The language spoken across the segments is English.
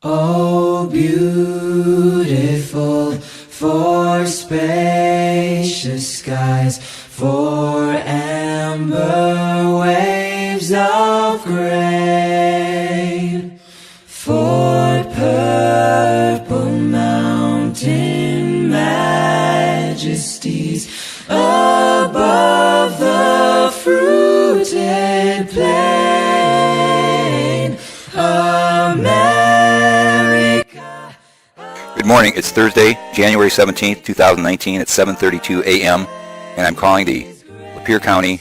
Oh, beautiful for spacious skies, for amber waves of grain, for purple mountain majesties above the fruited plain. America. Good morning. It's Thursday, January 17th, 2019 at 7:32 a.m. and I'm calling the Lapeer County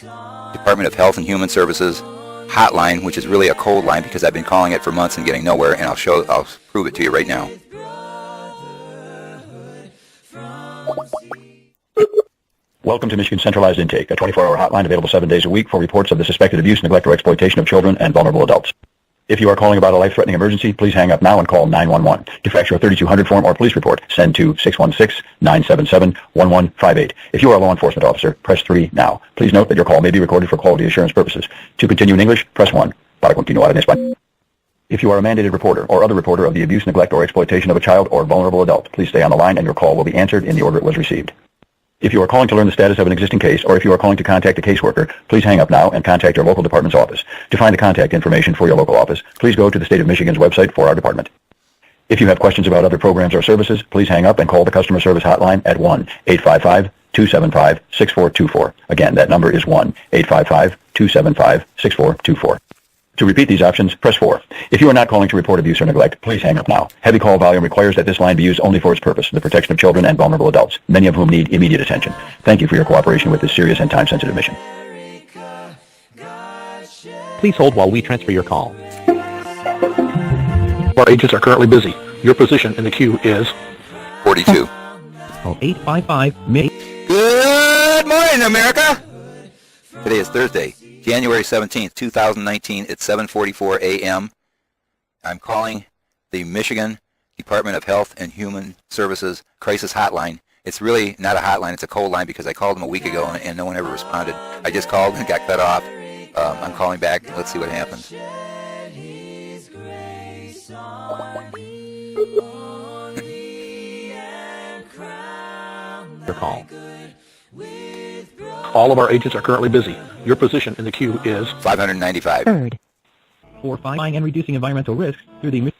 Department of Health and Human Services hotline, which is really a cold line because I've been calling it for months and getting nowhere, and I'll prove it to you right now. Welcome to Michigan Centralized Intake, a 24-hour hotline available 7 days a week for reports of the suspected abuse, neglect, or exploitation of children and vulnerable adults. If you are calling about a life-threatening emergency, please hang up now and call 911. To fax your 3200 form or police report, send to 616-977-1158. If you are a law enforcement officer, press 3 now. Please note that your call may be recorded for quality assurance purposes. To continue in English, press 1. Para continuar en español. If you are a mandated reporter or other reporter of the abuse, neglect, or exploitation of a child or vulnerable adult, please stay on the line and your call will be answered in the order it was received. If you are calling to learn the status of an existing case, or if you are calling to contact a caseworker, please hang up now and contact your local department's office. To find the contact information for your local office, please go to the State of Michigan's website for our department. If you have questions about other programs or services, please hang up and call the customer service hotline at 1-855-275-6424. Again, that number is 1-855-275-6424. To repeat these options, press 4. If you are not calling to report abuse or neglect, please hang up now. Heavy call volume requires that this line be used only for its purpose, the protection of children and vulnerable adults, many of whom need immediate attention. Thank you for your cooperation with this serious and time-sensitive mission. Please hold while we transfer your call. Our agents are currently busy. Your position in the queue is 42. Call 855-MIG. Good morning, America! Today is Thursday, January 17th, 2019 at 7:44 a.m. I'm calling the Michigan Department of Health and Human Services crisis hotline. It's really not a hotline, it's a cold line because I called them a week ago and no one ever responded. I just called and got cut off. I'm calling back. Let's see what happens. Your call. all of our agents are currently busy. Your position in the queue is 595. Third. For fighting and reducing environmental risks through the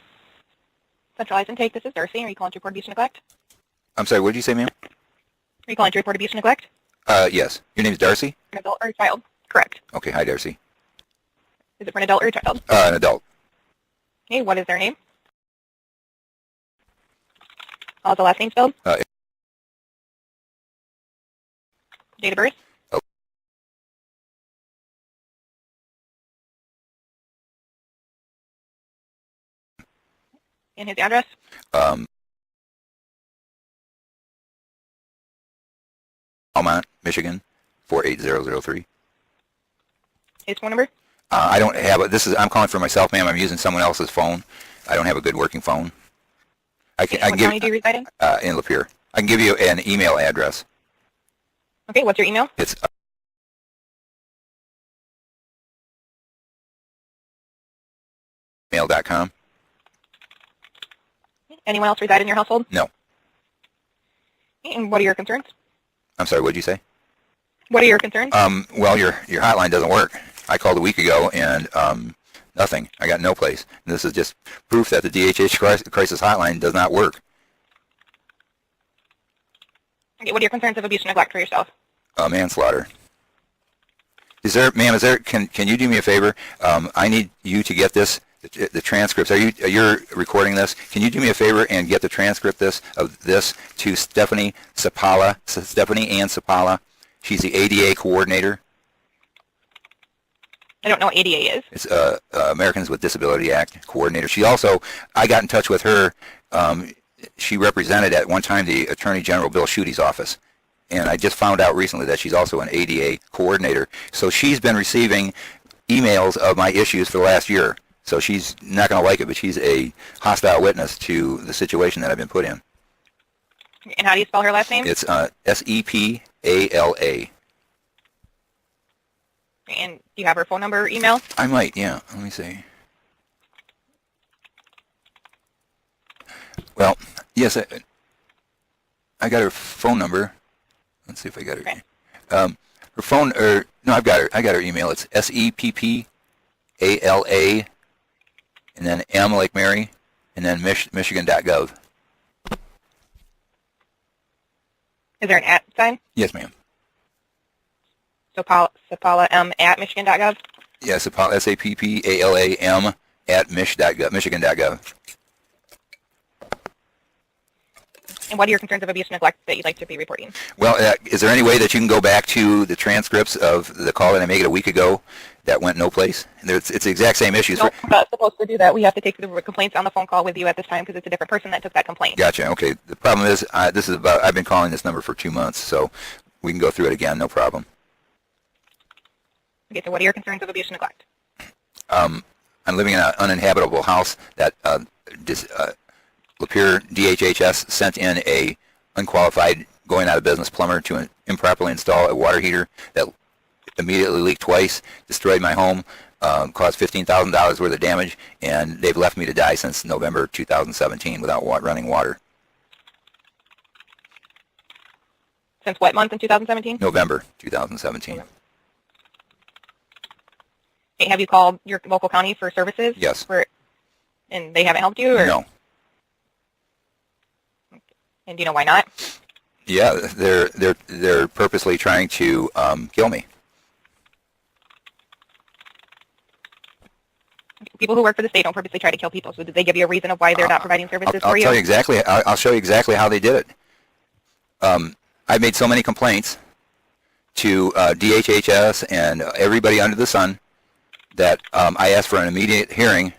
Centralized Intake, this is Darcy. Are you calling to report abuse and neglect? I'm sorry, what did you say, ma'am? Are you calling to report abuse and neglect? Yes. Your name is Darcy? An adult or a child? Correct. Okay, hi, Darcy. Is it for an adult or a child? An adult. Okay, what is their name? How's the last name spelled? Date of birth? Oh. And his address? Almont, Michigan, 48003. His phone number? I don't have it. I'm calling for myself, ma'am. I'm using someone else's phone. I don't have a good working phone. What county do you reside in? In Lapeer. I can give you an email address. Okay, what's your email? It's mail.com. Anyone else reside in your household? No. Okay, and what are your concerns? I'm sorry, what did you say? What are your concerns? Well, your hotline doesn't work. I called a week ago and nothing. I got no place. And this is just proof that the DHHS crisis hotline does not work. Okay, what are your concerns of abuse and neglect for yourself? Manslaughter. Ma'am, can you do me a favor? I need you to get this, the transcripts. You're recording this. Can you do me a favor and get the transcript of this to Stephanie Ann Sapala? She's the ADA coordinator. I don't know what ADA is. It's Americans with Disability Act coordinator. I got in touch with her. She represented at one time the Attorney General Bill Schuette's office. And I just found out recently that she's also an ADA coordinator. So she's been receiving emails of my issues for the last year. So she's not going to like it, but she's a hostile witness to the situation that I've been put in. And how do you spell her last name? It's Sepala. And do you have her phone number or email? I might, yeah. Let me see. Yes, I got her phone number. Let's see if I got her. Okay. Her phone, or no, I've got her. I got her email. It's SEPPALA, and then M like Mary, and then Michigan.gov. Is there an at sign? Yes, ma'am. So Sapala M at Michigan.gov? Yes, SAPPALAM at Michigan.gov. And what are your concerns of abuse and neglect that you'd like to be reporting? Well, is there any way that you can go back to the transcripts of the call that I made a week ago that went no place? It's the exact same issues. No, we're not supposed to do that. We have to take the complaints on the phone call with you at this time because it's a different person that took that complaint. Gotcha. Okay. The problem is, I've been calling this number for 2 months, so we can go through it again. No problem. Okay, so what are your concerns of abuse and neglect? I'm living in an uninhabitable house that Lapeer DHHS sent in a unqualified, going out of business plumber to improperly install a water heater that immediately leaked twice, destroyed my home, caused $15,000 worth of damage, and they've left me to die since November 2017 without running water. Since what month in 2017? November 2017. Okay, have you called your local county for services? Yes. And they haven't helped you? Or? No. And do you know why not? Yeah, they're purposely trying to kill me. People who work for the state don't purposely try to kill people. So did they give you a reason of why they're not providing services for you? I'll tell you exactly. I'll show you exactly how they did it. I made so many complaints to DHHS and everybody under the sun that I asked for an immediate hearing.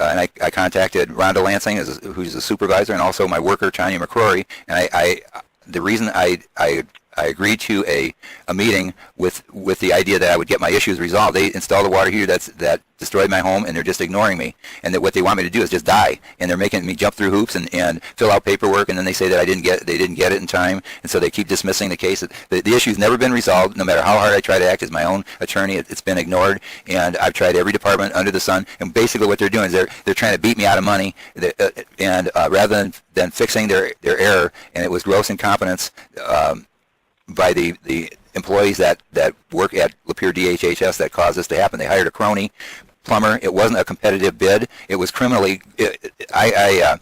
And I contacted Rhonda Lansing, who's the supervisor, and also my worker, Tanya McCrory. And the reason I agreed to a meeting with the idea that I would get my issues resolved. They installed a water heater that destroyed my home, and they're just ignoring me. And that what they want me to do is just die. And they're making me jump through hoops and fill out paperwork, and then they say that they didn't get it in time, and so they keep dismissing the case. The issue's never been resolved. No matter how hard I try to act as my own attorney, it's been ignored. And I've tried every department under the sun. And basically, what they're doing is they're trying to beat me out of money, and rather than fixing their error, and it was gross incompetence. By the employees that work at Lapeer DHHS that caused this to happen. They hired a crony plumber. It wasn't a competitive bid. It was criminally. I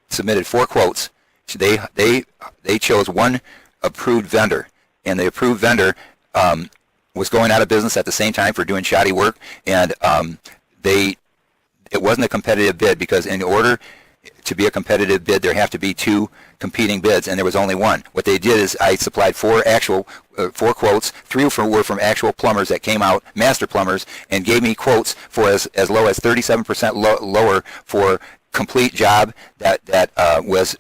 submitted 4 quotes. They chose one approved vendor, and the approved vendor was going out of business at the same time for doing shoddy work, and it wasn't a competitive bid because in order to be a competitive bid, there have to be 2 competing bids, and there was only one. What they did is I supplied 4 quotes. 3 were from actual plumbers that came out, master plumbers, and gave me quotes for as low as 37% lower for complete job that was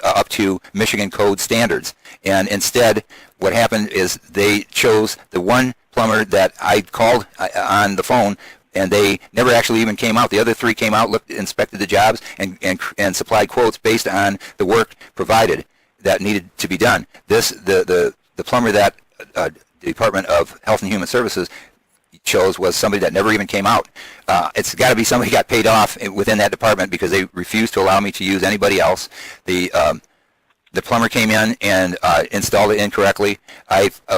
up to Michigan code standards. And instead, what happened is they chose the one plumber that I called on the phone, and they never actually even came out. The other 3 came out, inspected the jobs, and supplied quotes based on the work provided that needed to be done. The plumber that the Department of Health and Human Services chose was somebody that never even came out. It's got to be somebody who got paid off within that department because they refused to allow me to use anybody else. The plumber came in and installed it incorrectly.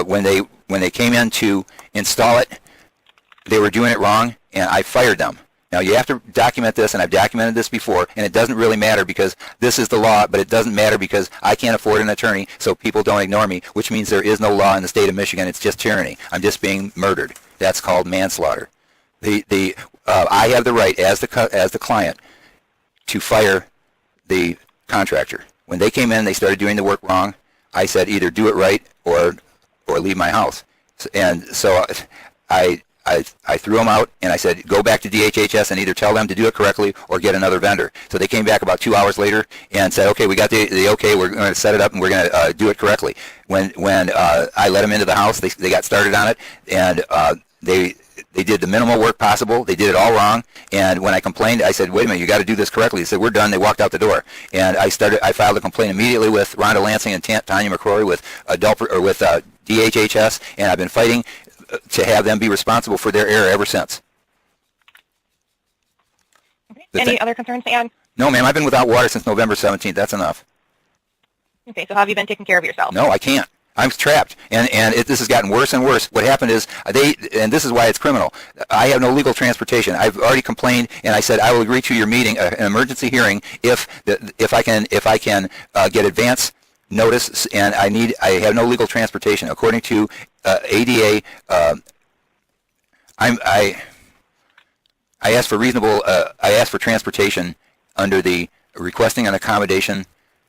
When they came in to install it, they were doing it wrong, and I fired them. Now, you have to document this, and I've documented this before, and it doesn't really matter because this is the law, but it doesn't matter because I can't afford an attorney, so people don't ignore me, which means there is no law in the state of Michigan. It's just tyranny. I'm just being murdered. That's called manslaughter. I have the right, as the client, to fire the contractor. When they came in, they started doing the work wrong. I said either do it right or leave my house. And so I threw them out, and I said, go back to DHHS and either tell them to do it correctly or get another vendor. So they came back about 2 hours later and said, okay, we got the okay, we're going to set it up and we're going to do it correctly. When I let them into the house, they got started on it, and they did the minimal work possible. They did it all wrong. And when I complained, I said, wait a minute, you got to do this correctly. They said, we're done. They walked out the door. And I filed a complaint immediately with Rhonda Lansing and Tanya McCrory with DHHS, and I've been fighting to have them be responsible for their error ever since. Okay. Any other concerns to add? No, ma'am, I've been without water since November 17th. That's enough. Okay, so have you been taking care of yourself? No, I can't. I'm trapped, and this has gotten worse and worse. What happened is and this is why it's criminal. I have no legal transportation. I've already complained, and I said I will agree to your meeting, an emergency hearing, if I can get advance notice, and I have no legal transportation according to ADA. I asked for I asked for transportation under the requesting an accommodation,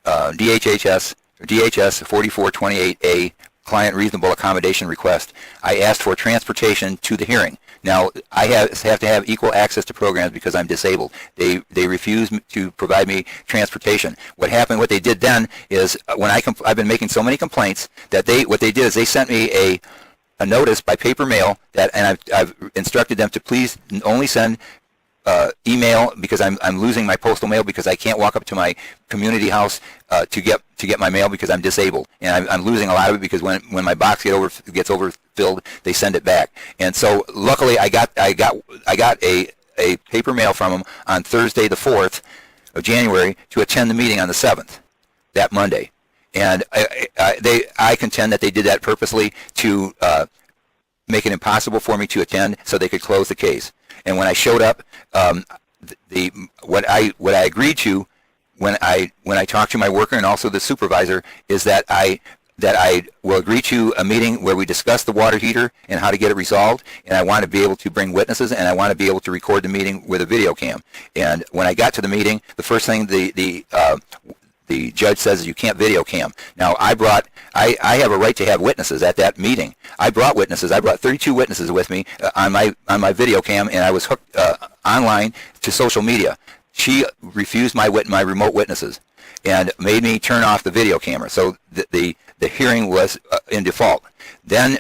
DHHS 4428A client reasonable accommodation request. I asked for transportation to the hearing. Now I have to have equal access to programs because I'm disabled. They refuse to provide me transportation. What happened? What they did then is when I've been making so many complaints that what they did is they sent me a notice by paper mail and I've instructed them to please only send email because I'm losing my postal mail because I can't walk up to my community house to get my mail because I'm disabled, and I'm losing a lot of it because when my box gets overfilled, they send it back. And so luckily I got a paper mail from them on Thursday the 4th of January to attend the meeting on the 7th, that Monday. And I contend that they did that purposely to make it impossible for me to attend so they could close the case. And when I showed up, what I agreed to when I talked to my worker and also the supervisor is that I will agree to a meeting where we discuss the water heater and how to get it resolved, and I want to be able to bring witnesses, and I want to be able to record the meeting with a video cam. And when I got to the meeting, the first thing the judge says you can't video cam. Now I have a right to have witnesses at that meeting. I brought witnesses. I brought 32 witnesses with me on my video cam, and I was hooked online to social media. She refused my remote witnesses and made me turn off the video camera. So the hearing was in default. Then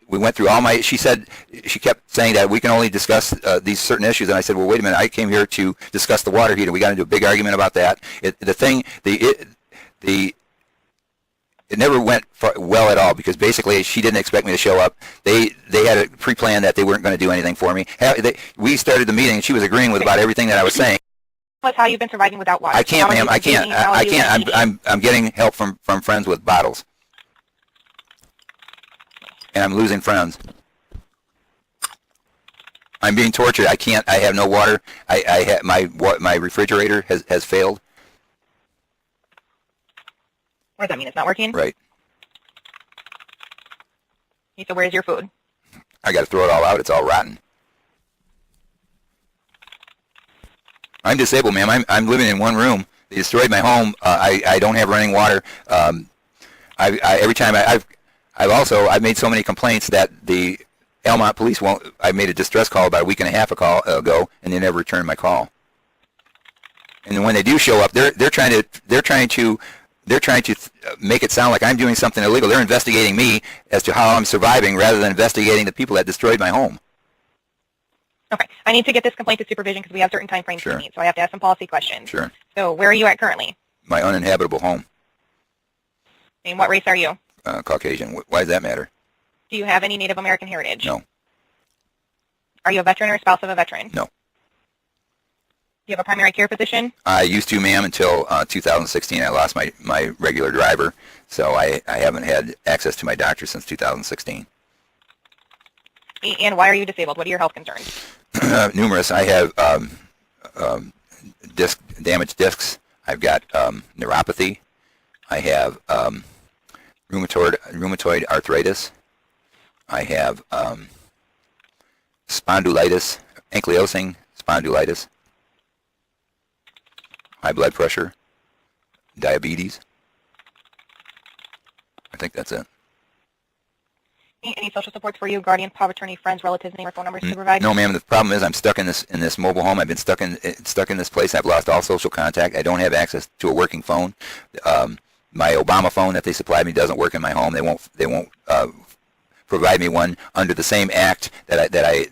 we went through she kept saying that we can only discuss these certain issues, and I said, well, wait a minute, I came here to discuss the water heater. We got into a big argument about that. It never went well at all because basically she didn't expect me to show up. They had a pre-plan that they weren't going to do anything for me. We started the meeting, and she was agreeing with about everything that I was saying. That's how you've been surviving without water. I can't, ma'am. I can't. I can't. I'm getting help from friends with bottles, and I'm losing friends. I'm being tortured. I can't. I have no water. My refrigerator has failed. What does that mean? It's not working? Right. So where's your food? I got to throw it all out. It's all rotten. I'm disabled, ma'am. I'm living in one room. They destroyed my home. I don't have running water. Every time I've made so many complaints that the Almont Police won't. I made a distress call about a week and a half ago, and they never returned my call. And then when they do show up, they're trying to make it sound like I'm doing something illegal. They're investigating me as to how I'm surviving rather than investigating the people that destroyed my home. Okay. I need to get this complaint to supervision because we have certain time frames to meet, so I have to ask some policy questions. Sure. So where are you at currently? My uninhabitable home. And what race are you? Caucasian. Why does that matter? Do you have any Native American heritage? No. Are you a veteran or a spouse of a veteran? No. Do you have a primary care physician? I used to, ma'am, until 2016. I lost my regular driver, so I haven't had access to my doctor since 2016. And why are you disabled? What are your health concerns? Numerous. I have damaged discs. I've got neuropathy. I have rheumatoid arthritis. I have spondylitis, ankylosing spondylitis, high blood pressure, diabetes. I think that's it. Any social supports for you, guardian, power of attorney, friends, relatives, name or phone numbers to provide? No, ma'am. The problem is I'm stuck in this mobile home. I've been stuck in this place. I've lost all social contact. I don't have access to a working phone. My Obama phone that they supplied me doesn't work in my home. They won't provide me one under the same act that I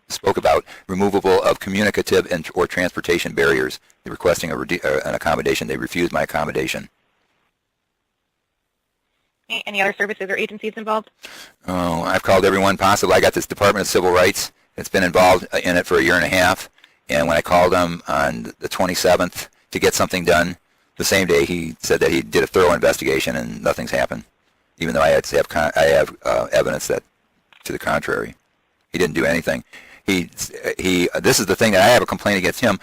spoke about, removable of communicative or transportation barriers. They're requesting an accommodation. They refused my accommodation. Any other services or agencies involved? Oh, I've called everyone possible. I got this Department of Civil Rights that's been involved in it for a year and a half. And when I called them on the 27th to get something done. The same day he said that he did a thorough investigation and nothing's happened, even though I have evidence that to the contrary. He didn't do anything. This is the thing that I have a complaint against him.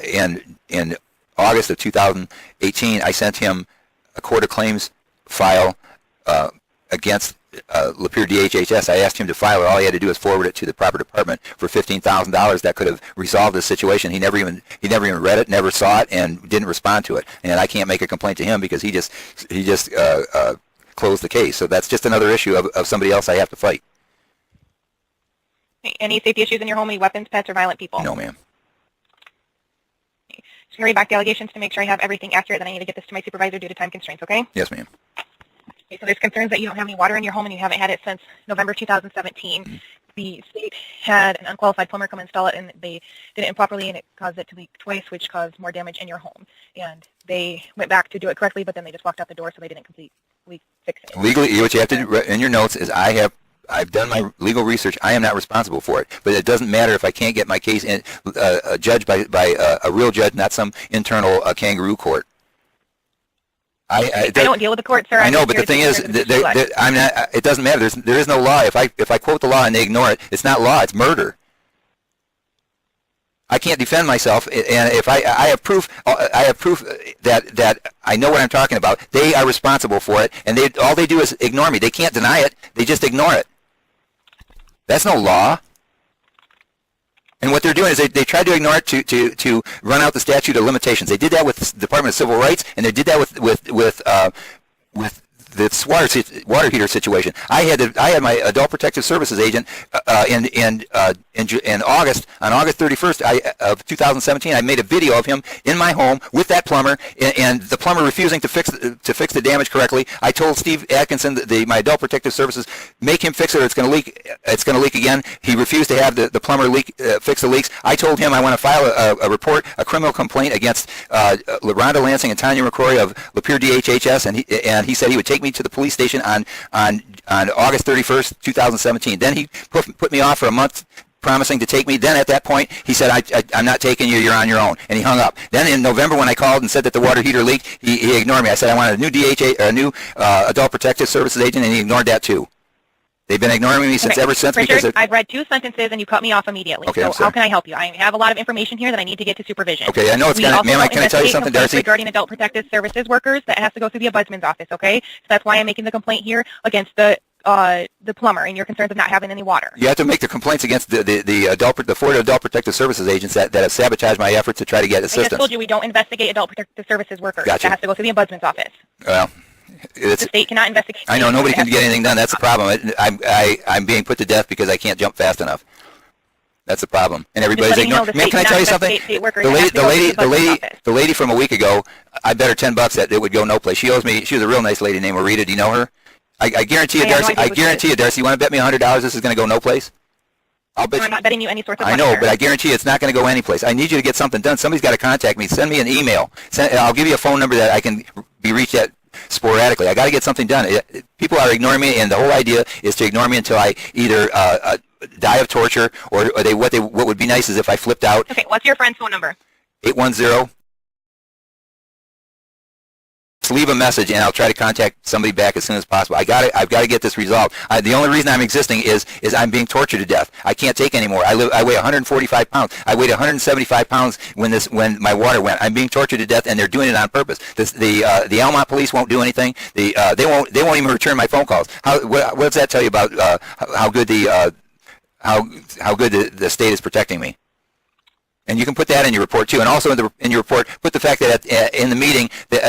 In August of 2018, I sent him a court of claims file against Lapeer DHHS. I asked him to file it. All he had to do was forward it to the proper department for $15,000. That could have resolved the situation. He never even read it, never saw it, and didn't respond to it. And I can't make a complaint to him because he just closed the case. So that's just another issue of somebody else I have to fight. Any safety issues in your home? Any weapons, pets, or violent people? No, ma'am. Just going to read back the allegations to make sure I have everything accurate. Then I need to get this to my supervisor due to time constraints, okay? Yes, ma'am. Okay, so there's concerns that you don't have any water in your home and you haven't had it since November 2017. The state had an unqualified plumber come install it, and they did it improperly, and it caused it to leak twice, which caused more damage in your home. And they went back to do it correctly, but then they just walked out the door, so they didn't completely fix it. Legally, what you have to do in your notes is I've done my legal research. I am not responsible for it, but it doesn't matter if I can't get my case judged by a real judge, not some internal kangaroo court. I don't deal with the court, sir. I know, but the thing is, I'm not. It doesn't matter. There is no law. If I quote the law and they ignore it, it's not law. It's murder. I can't defend myself, and if I have proof, that I know what I'm talking about. They are responsible for it, and all they do is ignore me. They can't deny it. They just ignore it. That's no law. And what they're doing is they tried to ignore it to run out the statute of limitations. They did that with the Department of Civil Rights, and they did that with the water heater situation. I had my Adult Protective Services agent in August, on August 31st of 2017. I made a video of him in my home with that plumber, and the plumber refusing to fix the damage correctly. I told Steve Atkinson, my Adult Protective Services, make him fix it or it's going to leak. It's going to leak again. He refused to have the plumber fix the leaks. I told him I want to file a criminal complaint against Rhonda Lansing and Tanya McCrory of Lapeer DHHS, and he said he would take me to the police station on August 31st, 2017. Then he put me off for a month, promising to take me. Then at that point, he said, I'm not taking you, you're on your own. And he hung up. Then in November, when I called and said that the water heater leaked, he ignored me. I said I wanted a new Adult Protective Services agent, and he ignored that too. They've been ignoring me ever since. Richard, because I've read 2 sentences and you cut me off immediately. Okay, so how can I help you? I have a lot of information here that I need to get to supervision. Okay, I know it's kind of, ma'am, can I tell you something, Darcy? Regarding Adult Protective Services workers, that has to go through the Ombudsman's office, okay? So that's why I'm making the complaint here against the plumber and your concerns of not having any water. You have to make the complaints against the 4 Adult Protective Services agents that have sabotaged my efforts to try to get assistance. I just told you we don't investigate Adult Protective Services workers. Gotcha. That has to go through the Ombudsman's office. Well, the state cannot investigate. I know nobody can get anything done. That's the problem. I'm being put to death because I can't jump fast enough. That's the problem. And everybody's ignoring. Ma'am, can I tell you something? The lady from a week ago, I bet her $10 that it would go no place. She owes me. She was a real nice lady named Marita. Do you know her? I guarantee you, Darcy. I guarantee you, Darcy. You want to bet me $100 this is going to go no place? I'll bet I'm not betting you any sorts of money. I know, but I guarantee you it's not going to go anyplace. I need you to get something done. Somebody's got to contact me. Send me an email. I'll give you a phone number that I can be reached at sporadically. I got to get something done. People are ignoring me, and the whole idea is to ignore me until I either die of torture, or what would be nice is if I flipped out. Okay, what's your friend's phone number? 810. Leave a message, and I'll try to contact somebody back as soon as possible. I've got to get this resolved. The only reason I'm existing is I'm being tortured to death. I can't take anymore. I weigh 145 pounds. I weighed 175 pounds when my water went. I'm being tortured to death, and they're doing it on purpose. The Almont Police won't do anything. They won't even return my phone calls. What does that tell you about how good the state is protecting me? And you can put that in your report too. And also in your report, put the fact that in the meeting that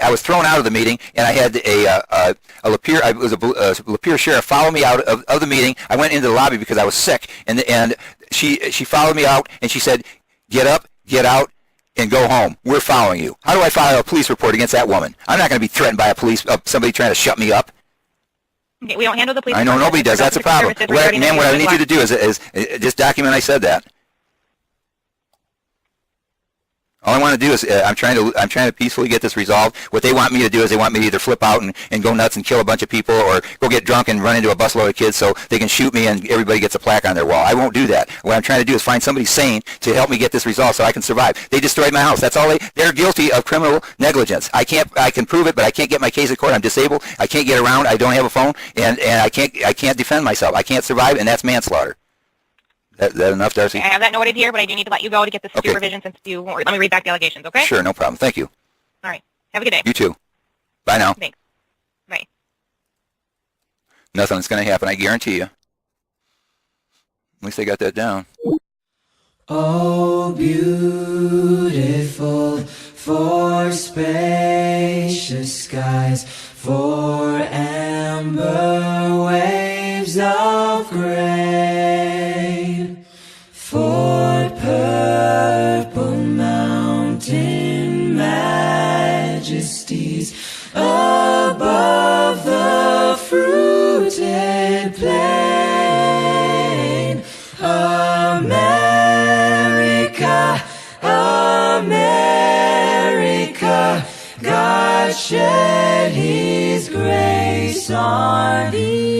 I was thrown out of the meeting, and I had a Lapeer sheriff follow me out of the meeting. I went into the lobby because I was sick, and she followed me out, and she said, "Get up, get out, and go home. We're following you." How do I file a police report against that woman? I'm not going to be threatened by somebody trying to shut me up. Okay, we don't handle the police. I know nobody does. That's a problem. Ma'am, what I need you to do is just document I said that. All I want to do is I'm trying to peacefully get this resolved. What they want me to do is they want me to either flip out and go nuts and kill a bunch of people, or go get drunk and run into a busload of kids so they can shoot me and everybody gets a plaque on their wall. I won't do that. What I'm trying to do is find somebody sane to help me get this resolved so I can survive. They destroyed my house. That's all they're guilty of criminal negligence. I can prove it, but I can't get my case at court. I'm disabled. I can't get around. I don't have a phone, and I can't defend myself. I can't survive, and that's manslaughter. That enough, Darcy? Okay, I have that noted here, but I do need to let you go to get the supervision since you won't. Let me read back the allegations, okay? Sure, no problem. Thank you. All right. Have a good day. You too. Bye now. Thanks. Bye. Nothing's going to happen, I guarantee you. At least I got that down. Oh, beautiful, for spacious skies, for amber waves of grain, for purple mountain majesties above the fruited plain. America, America, God shed His grace on thee.